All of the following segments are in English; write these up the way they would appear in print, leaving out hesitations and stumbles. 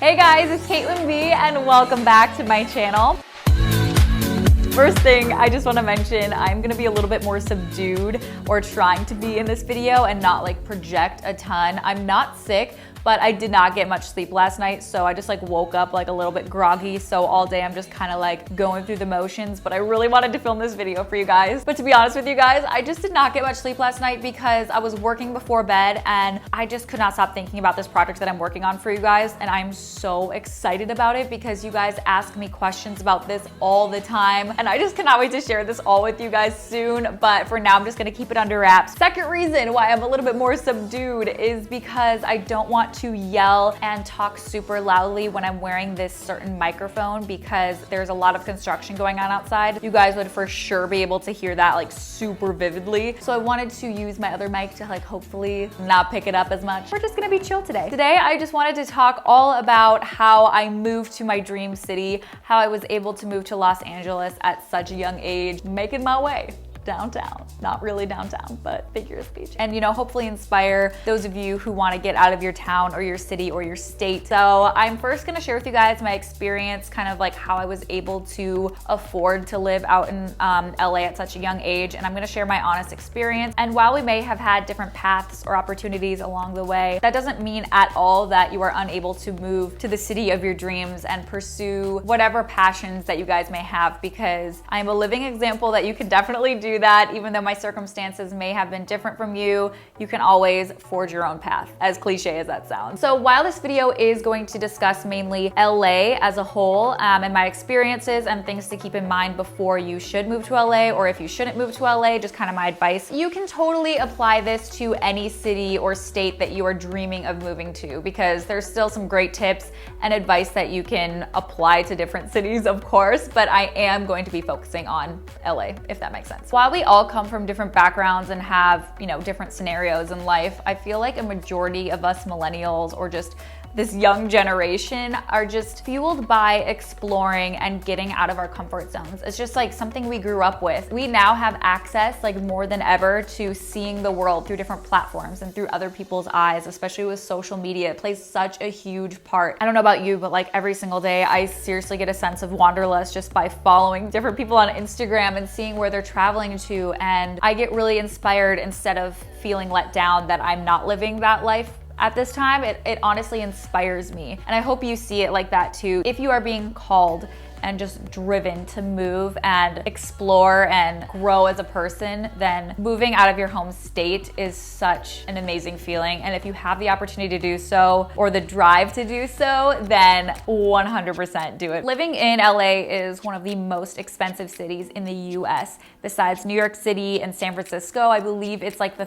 Hey guys, it's Caitlin B and welcome back to my channel. First thing I just want to mention, I'm going to be a little bit more subdued or trying to be in this video and not like project a ton. I'm not sick, but I did not get much sleep last night, so I just like woke up like a little bit groggy. So all day I'm just kind of like going through the motions, but I really wanted to film this video for you guys. But to be honest with you guys, I just did not get much sleep last night because I was working before bed and I just could not stop thinking about this project that I'm working on for you guys. And I'm so excited about it because you guys ask me questions about this all the time. And I just cannot wait to share this all with you guys soon. But for now, I'm just gonna keep it under wraps. Second reason why I'm a little bit more subdued is because I don't want to yell and talk super loudly when I'm wearing this certain microphone because there's a lot of construction going on outside. You guys would for sure be able to hear that like super vividly. So I wanted to use my other mic to like hopefully not pick it up as much. We're just gonna be chill today. Today, I just wanted to talk all about how I moved to my dream city, how I was able to move to Los Angeles at such a young age, making my way downtown. Not really downtown, but figure of speech. And hopefully inspire those of you who want to get out of your town or your city or your state. So I'm first gonna share with you guys my experience, kind of like how I was able to afford to live out in LA at such a young age. And I'm gonna share my honest experience. And while we may have had different paths or opportunities along the way, that doesn't mean at all that you are unable to move to the city of your dreams and pursue whatever passions that you guys may have, because I'm a living example that you can definitely do that. Even though my circumstances may have been different from you, you can always forge your own path, as cliche as that sounds. So while this video is going to discuss mainly LA as a whole and my experiences and things to keep in mind before you should move to LA, or if you shouldn't move to LA, just kind of my advice, you can totally apply this to any city or state that you are dreaming of moving to, because there's still some great tips and advice that you can apply to different cities, of course, but I am going to be focusing on LA, if that makes sense. While we all come from different backgrounds and have, different scenarios in life, I feel like a majority of us millennials or just this young generation are just fueled by exploring and getting out of our comfort zones. It's just like something we grew up with. We now have access, like more than ever, to seeing the world through different platforms and through other people's eyes, especially with social media. It plays such a huge part. I don't know about you, but like every single day, I seriously get a sense of wanderlust just by following different people on Instagram and seeing where they're traveling to. And I get really inspired instead of feeling let down that I'm not living that life at this time. It honestly inspires me. And I hope you see it like that too. If you are being called and just driven to move and explore and grow as a person, then moving out of your home state is such an amazing feeling. And if you have the opportunity to do so, or the drive to do so, then 100% do it. Living in LA is one of the most expensive cities in the US. Besides New York City and San Francisco, I believe it's like the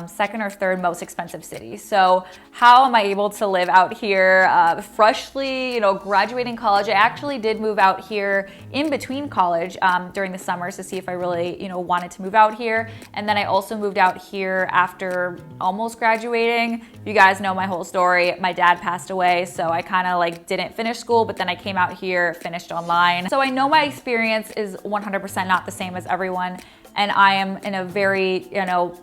second or third most expensive city. So how am I able to live out here freshly, graduating college? I actually did move out here in between college during the summers to see if I really, wanted to move out here. And then I also moved out here after almost graduating. You guys know my whole story. My dad passed away, so I kind of like didn't finish school, but then I came out here, finished online. So I know my experience is 100% not the same as everyone. And I am in a very,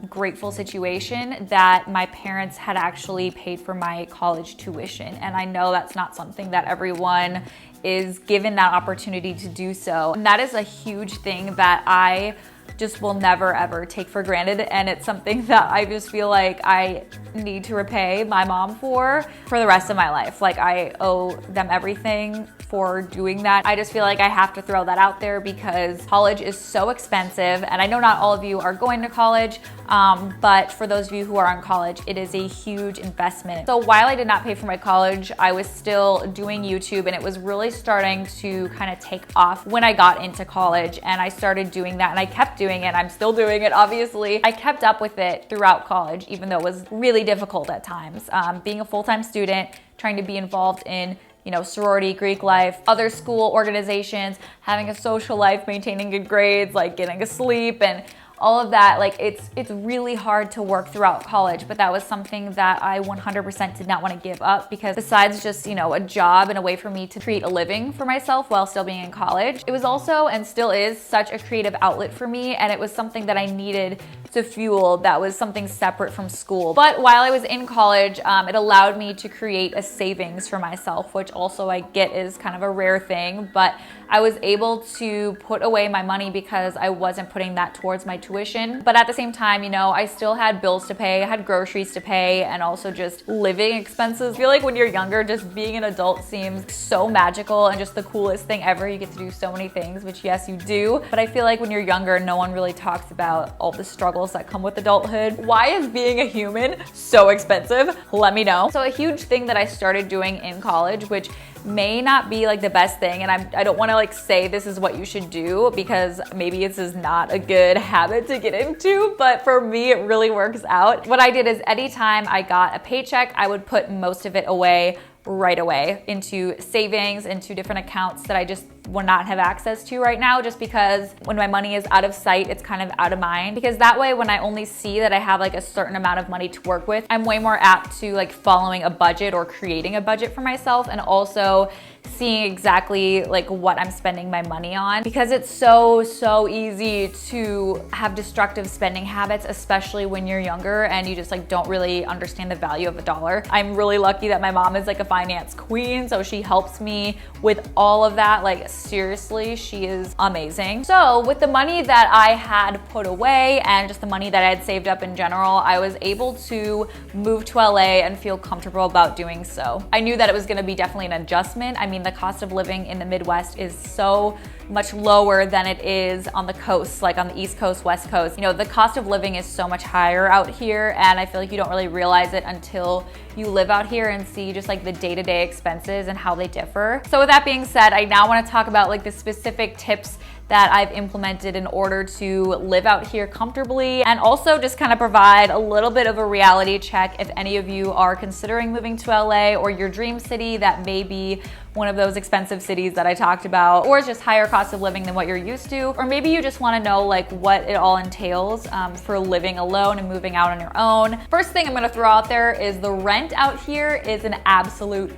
grateful situation that my parents had actually paid for my college tuition. And I know that's not something that everyone is given that opportunity to do so. And that is a huge thing that I just will never ever take for granted. And it's something that I just feel like I need to repay my mom for the rest of my life. Like I owe them everything for doing that. I just feel like I have to throw that out there because college is so expensive. And I know not all of you are going to college, but for those of you who are in college, it is a huge investment. So while I did not pay for my college, I was still doing YouTube, and it was really starting to kind of take off when I got into college. And I started doing that, and I kept doing it. I'm still doing it, obviously. I kept up with it throughout college, even though it was really difficult at times. Being a full-time student, trying to be involved in sorority, Greek life, other school organizations, having a social life, maintaining good grades, like getting a sleep, and all of that. Like it's really hard to work throughout college, but that was something that I 100% did not want to give up, because besides just, you know, a job and a way for me to create a living for myself while still being in college, it was also, and still is, such a creative outlet for me, and it was something that I needed to fuel. That was something separate from school. But while I was in college, it allowed me to create a savings for myself, which also I get is kind of a rare thing, but I was able to put away my money because I wasn't putting that towards my tuition. But at the same time, you know, I still had bills to pay, I had groceries to pay, and also just living expenses. I feel like when you're younger, just being an adult seems so magical and just the coolest thing ever. You get to do so many things, which yes, you do. But I feel like when you're younger, no one really talks about all the struggles that come with adulthood. Why is being a human so expensive? Let me know. So a huge thing that I started doing in college, which may not be like the best thing, and I don't want to like say this is what you should do, because maybe this is not a good habit to get into, but for me it really works out. What I did is anytime I got a paycheck, I would put most of it away right away into savings, into different accounts that I just will not have access to right now, just because when my money is out of sight, it's kind of out of mind. Because that way, when I only see that I have like a certain amount of money to work with, I'm way more apt to like following a budget or creating a budget for myself, and also seeing exactly like what I'm spending my money on, because it's so easy to have destructive spending habits, especially when you're younger and you just like don't really understand the value of a dollar. I'm really lucky that my mom is like a finance queen, so she helps me with all of that. Like seriously, she is amazing. So with the money that I had put away and just the money that I had saved up in general, I was able to move to LA and feel comfortable about doing so. I knew that it was gonna be definitely an adjustment. I mean, the cost of living in the Midwest is so much lower than it is on the coast, like on the East Coast, West Coast. You know, the cost of living is so much higher out here, and I feel like you don't really realize it until you live out here and see just like the day-to-day expenses and how they differ. So with that being said, I now want to talk about like the specific tips that I've implemented in order to live out here comfortably, and also just kind of provide a little bit of a reality check if any of you are considering moving to LA, or your dream city that may be one of those expensive cities that I talked about, or it's just higher cost of living than what you're used to, or maybe you just want to know like what it all entails for living alone and moving out on your own. First thing I'm going to throw out there is the rent out here is an absolute.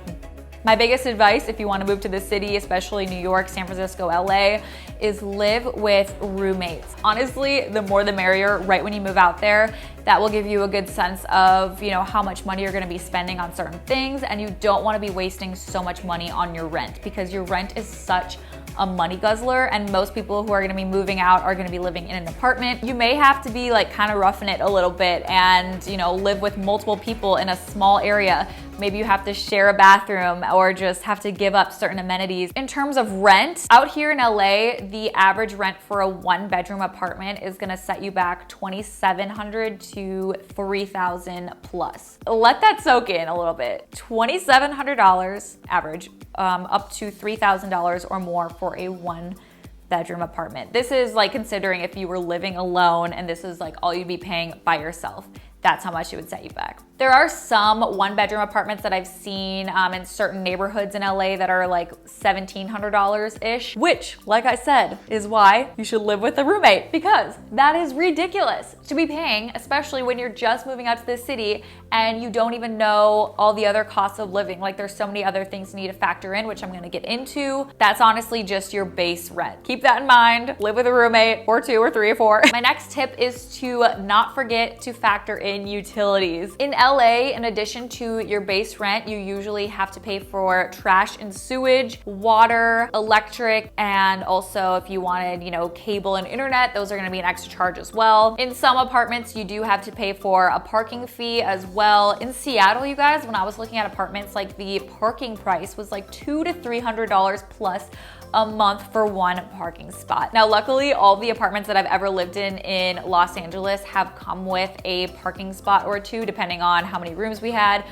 My biggest advice if you want to move to the city, especially New York, San Francisco, LA, is live with roommates. Honestly, the more the merrier right when you move out there. That will give you a good sense of, you know, how much money you're going to be spending on certain things, and you don't want to be wasting so much money on your rent, because your rent is such a money guzzler, and most people who are going to be moving out are going to be living in an apartment. You may have to be like kind of roughing it a little bit and, you know, live with multiple people in a small area. Maybe you have to share a bathroom or just have to give up certain amenities. In terms of rent, out here in LA, the average rent for a 1-bedroom apartment is gonna set you back $2,700 to $3,000 plus. Let that soak in a little bit. $2,700 average, up to $3,000 or more for a 1-bedroom apartment. This is like considering if you were living alone and this is like all you'd be paying by yourself. That's how much it would set you back. There are some 1-bedroom apartments that I've seen in certain neighborhoods in LA that are like $1,700-ish, which, like I said, is why you should live with a roommate, because that is ridiculous to be paying, especially when you're just moving out to the city and you don't even know all the other costs of living. Like there's so many other things you need to factor in, which I'm gonna get into. That's honestly just your base rent. Keep that in mind. Live with a roommate, or 2 or 3 or 4. My next tip is to not forget to factor in utilities. In LA, in addition to your base rent, you usually have to pay for trash and sewage, water, electric, and also if you wanted, you know, cable and internet, those are gonna be an extra charge as well. In some apartments, you do have to pay for a parking fee as well. In Seattle, you guys, when I was looking at apartments, like the parking price was like $200 to $300 plus a month for 1 parking spot. Now, luckily, all the apartments that I've ever lived in Los Angeles have come with a parking parking spot or two, depending on how many rooms we had,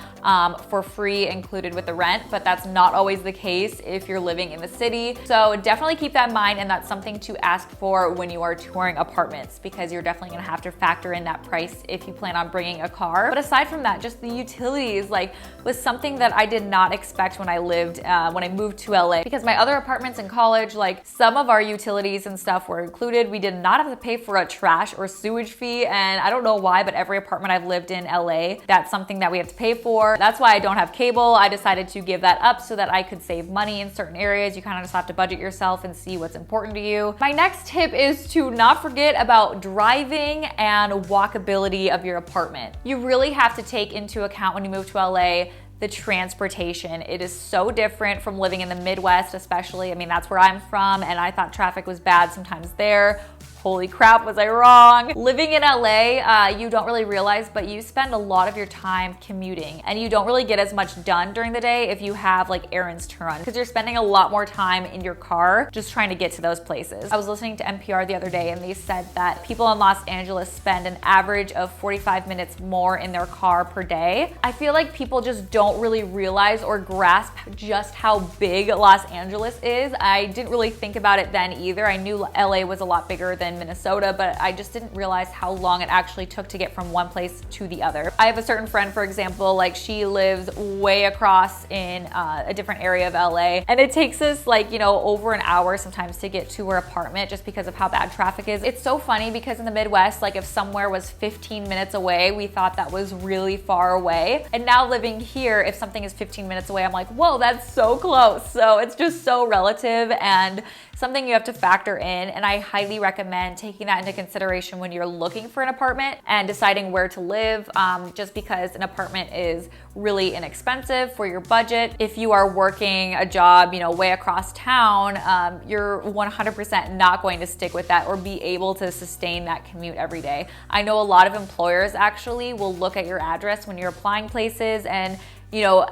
for free included with the rent, but that's not always the case if you're living in the city. So definitely keep that in mind, and that's something to ask for when you are touring apartments, because you're definitely gonna have to factor in that price if you plan on bringing a car. But aside from that, just the utilities was something that I did not expect when I when I moved to LA, because my other apartments in college, some of our utilities and stuff were included. We did not have to pay for a trash or sewage fee, and I don't know why, but every apartment I've lived in LA, that's something that we have to pay for. That's why I don't have cable. I decided to give that up so that I could save money in certain areas. You kind of just have to budget yourself and see what's important to you. My next tip is to not forget about driving and walkability of your apartment. You really have to take into account when you move to LA the transportation. It is so different from living in the Midwest, especially. I mean, that's where I'm from, and I thought traffic was bad sometimes there. Holy crap, was I wrong? Living in LA, you don't really realize, but you spend a lot of your time commuting, and you don't really get as much done during the day if you have errands to run, because you're spending a lot more time in your car just trying to get to those places. I was listening to NPR the other day, and they said that people in Los Angeles spend an average of 45 minutes more in their car per day. I feel like people just don't really realize or grasp just how big Los Angeles is. I didn't really think about it then either. I knew LA was a lot bigger than Minnesota, but I just didn't realize how long it actually took to get from one place to the other. I have a certain friend, for example, she lives way across in a different area of LA, and it takes us over an hour sometimes to get to her apartment just because of how bad traffic is. It's so funny because in the Midwest, if somewhere was 15 minutes away, we thought that was really far away. And now living here, if something is 15 minutes away, I'm like, whoa, that's so close. So it's just so relative and something you have to factor in, and I highly recommend taking that into consideration when you're looking for an apartment and deciding where to live, just because an apartment is really inexpensive for your budget. If you are working a job, way across town, you're 100% not going to stick with that or be able to sustain that commute every day. I know a lot of employers actually will look at your address when you're applying places and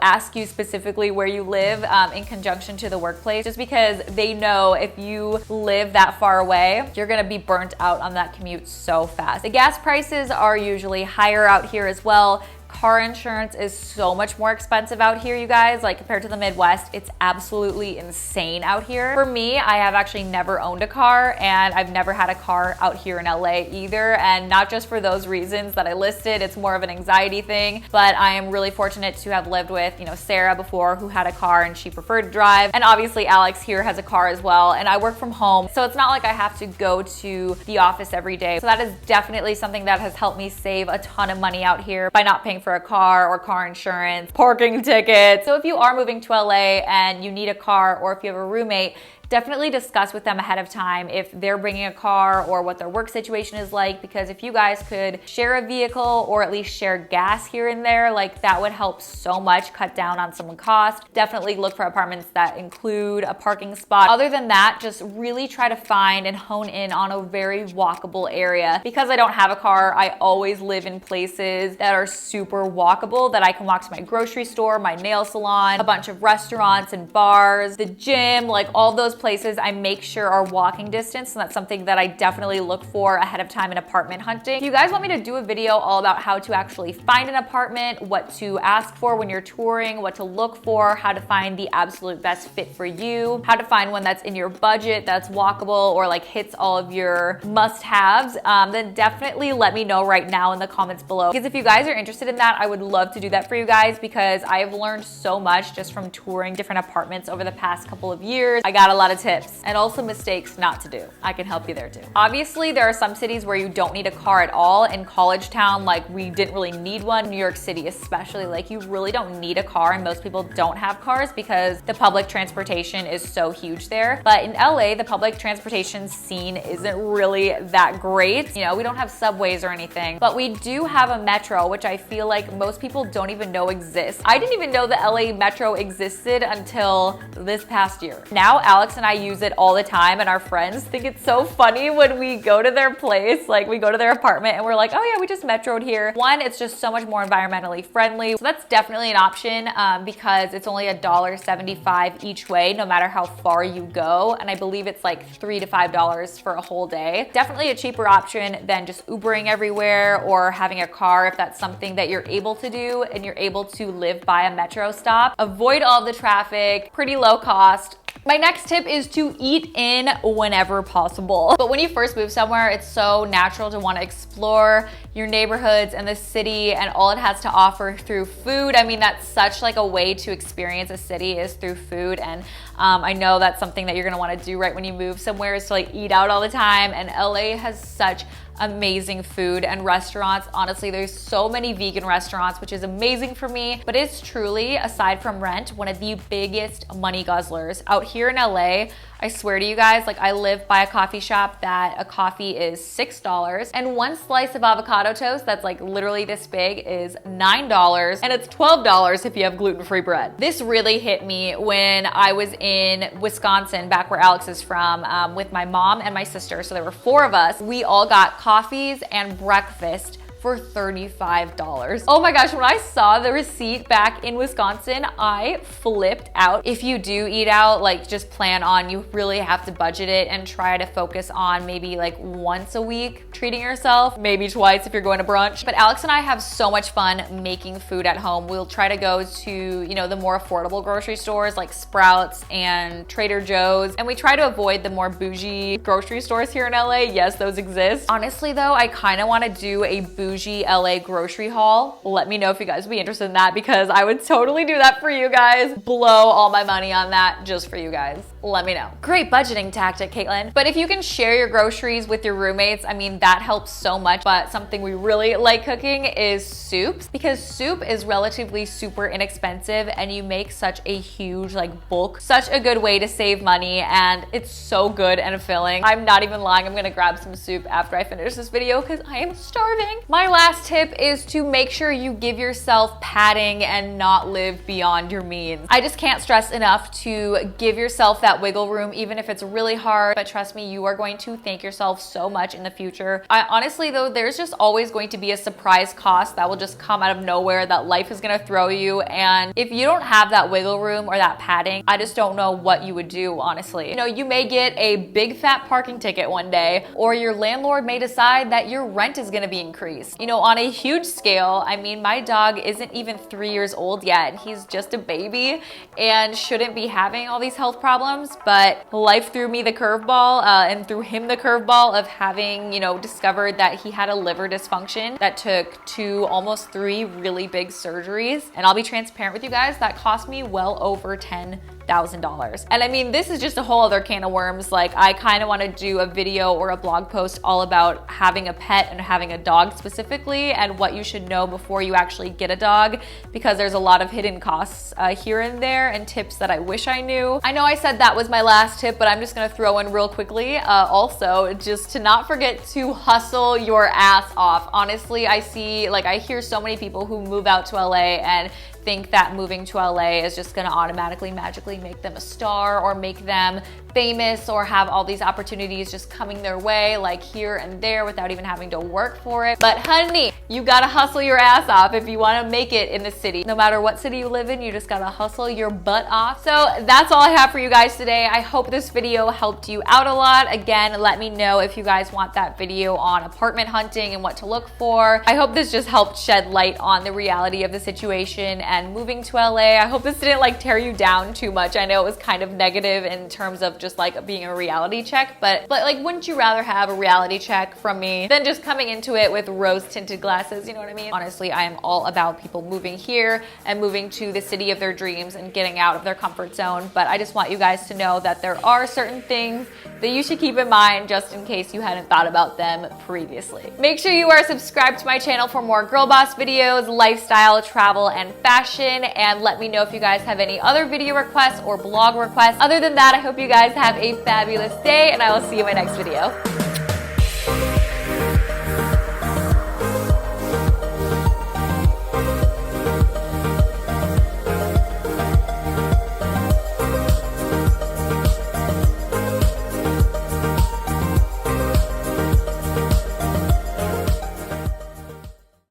ask you specifically where you live in conjunction to the workplace, just because they know if you live that far away, you're gonna be burnt out on that commute so fast. The gas prices are usually higher out here as well. Car insurance is so much more expensive out here, you guys. Compared to the Midwest, it's absolutely insane out here. For me, I have actually never owned a car, and I've never had a car out here in LA either. And not just for those reasons that I listed, it's more of an anxiety thing. But I am really fortunate to have lived with, Sarah before, who had a car and she preferred to drive. And obviously Alex here has a car as well, and I work from home. So it's not like I have to go to the office every day. So that is definitely something that has helped me save a ton of money out here by not paying for a car or car insurance, parking tickets. So if you are moving to LA and you need a car, or if you have a roommate, definitely discuss with them ahead of time if they're bringing a car or what their work situation is like, because if you guys could share a vehicle or at least share gas here and there, that would help so much cut down on some cost. Definitely look for apartments that include a parking spot. Other than that, just really try to find and hone in on a very walkable area. Because I don't have a car, I always live in places that are super walkable, that I can walk to my grocery store, my nail salon, a bunch of restaurants and bars, the gym, all those places I make sure are walking distance, and that's something that I definitely look for ahead of time in apartment hunting. If you guys want me to do a video all about how to actually find an apartment, what to ask for when you're touring, what to look for, how to find the absolute best fit for you, how to find one that's in your budget, that's walkable, or hits all of your must-haves, then definitely let me know right now in the comments below. Because if you guys are interested in that, I would love to do that for you guys, because I have learned so much just from touring different apartments over the past couple of years. I got a lot of tips and also mistakes not to do. I can help you there too. Obviously, there are some cities where you don't need a car at all. In College Town, we didn't really need one. New York City especially, you really don't need a car, and most people don't have cars because the public transportation is so huge there. But in LA, the public transportation scene isn't really that great. We don't have subways or anything, but we do have a metro, which I feel like most people don't even know exists. I didn't even know the LA metro existed until this past year. Now, Alex and I use it all the time, and our friends think it's so funny when we go to their place, like we go to their apartment and we're like, oh yeah, we just metroed here. One, it's just so much more environmentally friendly. So that's definitely an option because it's only $1.75 each way, no matter how far you go. And I believe it's like $3 to $5 for a whole day. Definitely a cheaper option than just Ubering everywhere or having a car if that's something that you're able to do and you're able to live by a metro stop. Avoid all the traffic, pretty low cost. My next tip is to eat in whenever possible. But when you first move somewhere, it's so natural to want to explore your neighborhoods and the city and all it has to offer through food. I mean, that's such like a way to experience a city is through food. And I know that's something that you're gonna want to do right when you move somewhere is to like eat out all the time. And LA has such amazing food and restaurants. Honestly, there's so many vegan restaurants, which is amazing for me, but it's truly, aside from rent, one of the biggest money guzzlers. Out here in LA, I swear to you guys, like I live by a coffee shop that a coffee is $6 and one slice of avocado toast that's like literally this big is $9 and it's $12 if you have gluten-free bread. This really hit me when I was in Wisconsin, back where Alex is from, with my mom and my sister. So there were 4 of us. We all got coffees and breakfast for $35. Oh my gosh, when I saw the receipt back in Wisconsin, I flipped out. If you do eat out, like just plan on, you really have to budget it and try to focus on maybe like once a week treating yourself, maybe twice if you're going to brunch. But Alex and I have so much fun making food at home. We'll try to go to, you know, the more affordable grocery stores like Sprouts and Trader Joe's, and we try to avoid the more bougie grocery stores here in LA. Yes, those exist. Honestly though, I kind of want to do a bougie LA grocery haul. Let me know if you guys would be interested in that because I would totally do that for you guys. Blow all my money on that just for you guys. Let me know. Great budgeting tactic, Caitlin. But if you can share your groceries with your roommates, I mean, that helps so much. But something we really like cooking is soups because soup is relatively super inexpensive and you make such a huge like bulk. Such a good way to save money and it's so good and filling. I'm not even lying. I'm gonna grab some soup after I finish this video because I am starving. My last tip is to make sure you give yourself padding and not live beyond your means. I just can't stress enough to give yourself that wiggle room, even if it's really hard, but trust me, you are going to thank yourself so much in the future. Honestly though, there's just always going to be a surprise cost that will just come out of nowhere that life is gonna throw you. And if you don't have that wiggle room or that padding, I just don't know what you would do, honestly. You know, you may get a big fat parking ticket one day, or your landlord may decide that your rent is gonna be increased. You know, on a huge scale, I mean, my dog isn't even 3 years old yet. He's just a baby and shouldn't be having all these health problems, but life threw me the curveball and threw him the curveball of having, you know, discovered that he had a liver dysfunction that took 2, almost 3 really big surgeries. And I'll be transparent with you guys, that cost me well over $10,000. And I mean, this is just a whole other can of worms. Like, I kind of want to do a video or a blog post all about having a pet and having a dog specifically and what you should know before you actually get a dog, because there's a lot of hidden costs here and there and tips that I wish I knew. I know I said that was my last tip, but I'm just gonna throw in real quickly. Also, just to not forget to hustle your ass off. Honestly, I hear so many people who move out to LA and think that moving to LA is just gonna automatically magically make them a star or make them famous or have all these opportunities just coming their way like here and there without even having to work for it. But honey, you gotta hustle your ass off if you wanna make it in the city. No matter what city you live in, you just gotta hustle your butt off. So that's all I have for you guys today. I hope this video helped you out a lot. Again, let me know if you guys want that video on apartment hunting and what to look for. I hope this just helped shed light on the reality of the situation and moving to LA. I hope this didn't like tear you down too much. I know it was kind of negative in terms of just like being a reality check, but like, wouldn't you rather have a reality check from me than just coming into it with rose tinted glasses? You know what I mean? Honestly, I am all about people moving here and moving to the city of their dreams and getting out of their comfort zone. But I just want you guys to know that there are certain things that you should keep in mind just in case you hadn't thought about them previously. Make sure you are subscribed to my channel for more girl boss videos, lifestyle, travel, and fashion. And let me know if you guys have any other video requests or blog requests. Other than that, I hope you guys have a fabulous day and I will see you in my next video.